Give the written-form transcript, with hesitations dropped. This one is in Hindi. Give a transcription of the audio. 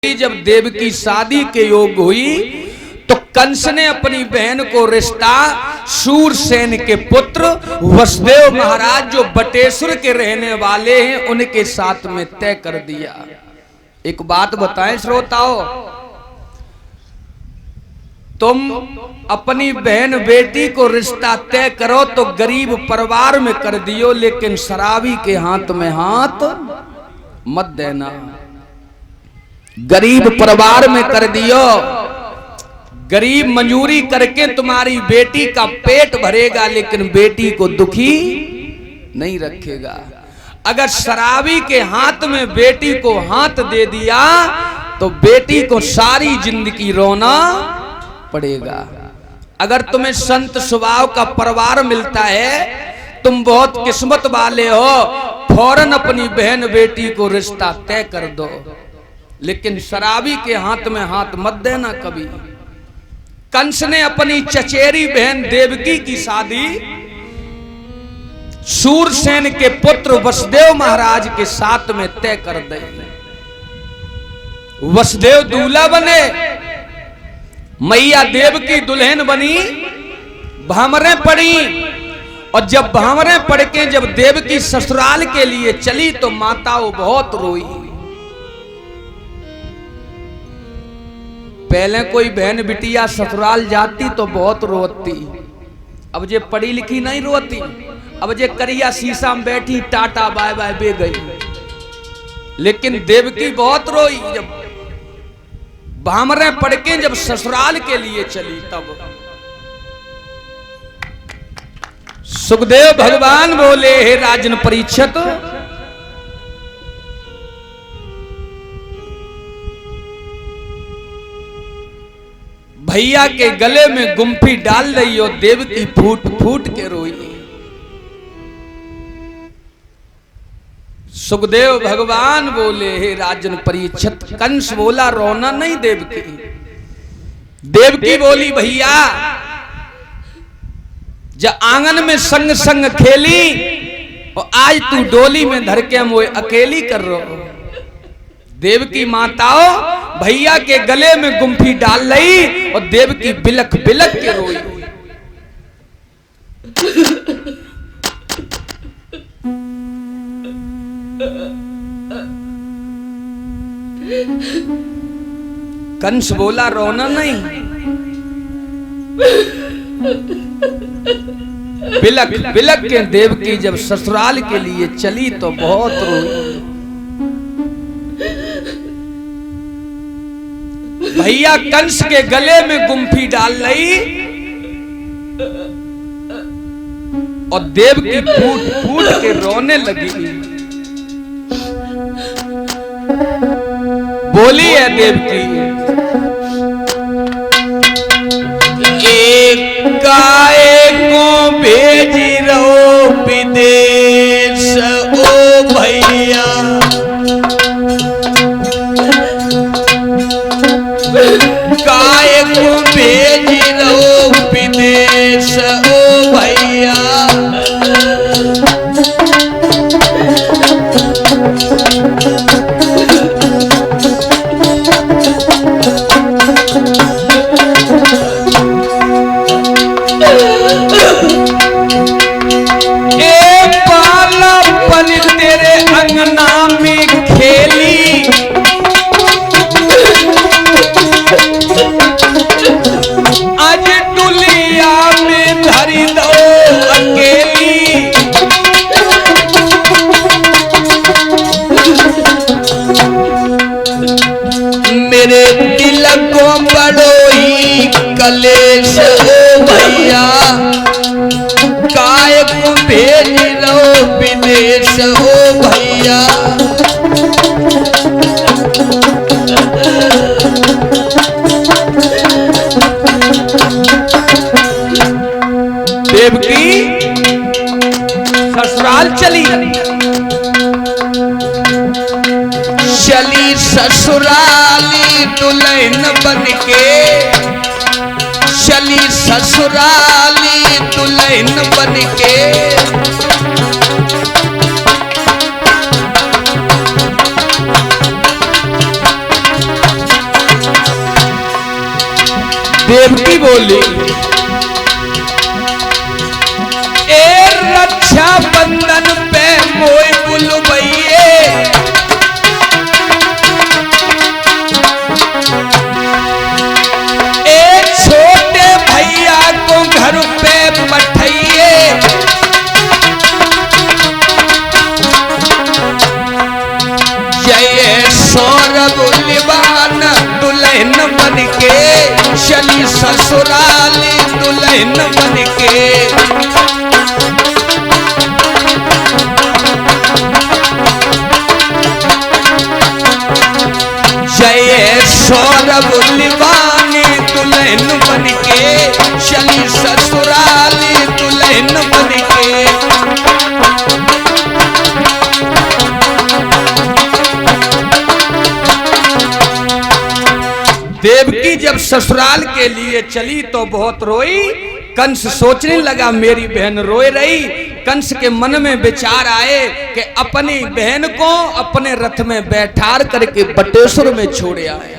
जब देव की शादी के योग हुई तो कंस ने अपनी बहन को रिश्ता शूरसेन के पुत्र वसुदेव महाराज जो बटेश्वर के रहने वाले हैं उनके साथ में तय कर दिया। एक बात बताएं श्रोताओं, तुम अपनी बहन बेटी को रिश्ता तय करो तो गरीब परिवार में कर दियो, लेकिन शराबी के हाथ में हाथ मत देना। गरीब परिवार में कर दियो, गरीब मजूरी करके तुम्हारी बेटी का पेट भरेगा लेकिन बेटी को दुखी नहीं रखेगा। अगर शराबी के हाथ में बेटी को हाथ दे दिया तो बेटी को सारी जिंदगी रोना पड़ेगा। अगर तुम्हें संत स्वभाव का परिवार मिलता है, तुम बहुत किस्मत वाले हो, फौरन अपनी बहन बेटी को रिश्ता तय कर दो, लेकिन शराबी के हाथ में हाथ मत देना कभी। कंस ने अपनी चचेरी बहन देवकी की शादी शूरसेन के पुत्र वसुदेव महाराज के साथ में तय कर दी। वसुदेव दूल्हा बने, मैया देवकी दुल्हन बनी, भामरें पड़ी, और जब भामरें पड़ के जब देवकी ससुराल के लिए चली तो माताओं बहुत रोई। पहले कोई बहन बिटिया ससुराल जाती तो बहुत रोती, अब जे पढ़ी लिखी नहीं रोती, अब जे करिया शीशा में बैठी टाटा बाय बाय बे गई। लेकिन देवकी बहुत रोई जब भामरें पड़ के जब ससुराल के लिए चली। तब सुखदेव भगवान बोले, हे राजन परीक्षित, भैया के गले में गुम्फी डाल रही हो। देवकी फूट फूट के रोई। सुखदेव भगवान बोले, हे राजन परीक्षित, कंस बोला रोना नहीं देवकी। देवकी बोली, भैया जब आंगन में संग संग खेली और आज तू डोली में धर के हम वो अकेली कर रहे हो। देवकी माताओं भैया के गले में गुम्फी डाल रही और देवकी बिलक बिलक के रोई। कंस बोला रोना नहीं। बिलक बिलक के देवकी जब ससुराल के लिए चली तो बहुत रोई। भैया कंस के गले में गुम्फी डाल रही और देवकी फूट फूट के रोने लगी। बोली है देवकी, एक गाय को भेज रहो विदेश ओ भैया, गाय को भेज रहो विदेश ओ भैया, तेरे अंगना में खेली, आज डुलिया में धरी दो अकेली, मेरे दिल को बड़ो ही कलेश हो भैया, काय को भेज लो विदेश हो भैया। देवकी ससुराल चली, चली ससुराली दुल्हन बनके, चली ससुराली दुल्हन बनके, देवकी बोली, ए रक्षा बंधन पे मोय बुलबइए, ए छोटे भैया को घर पे पठाइए, जय सौरभ लिबान दुल्हन बन के चली ससुराली दुल्हन बन के, जय सौरभ लिबानी दुल्हन बन के चली ससुराली दुल्हन बन के। देवकी जब ससुराल के लिए चली तो बहुत रोई। कंस सोचने लगा मेरी बहन रोए रही। कंस के मन में विचार आए कि अपनी बहन को अपने रथ में बैठार करके बटेश्वर में छोड़ आए।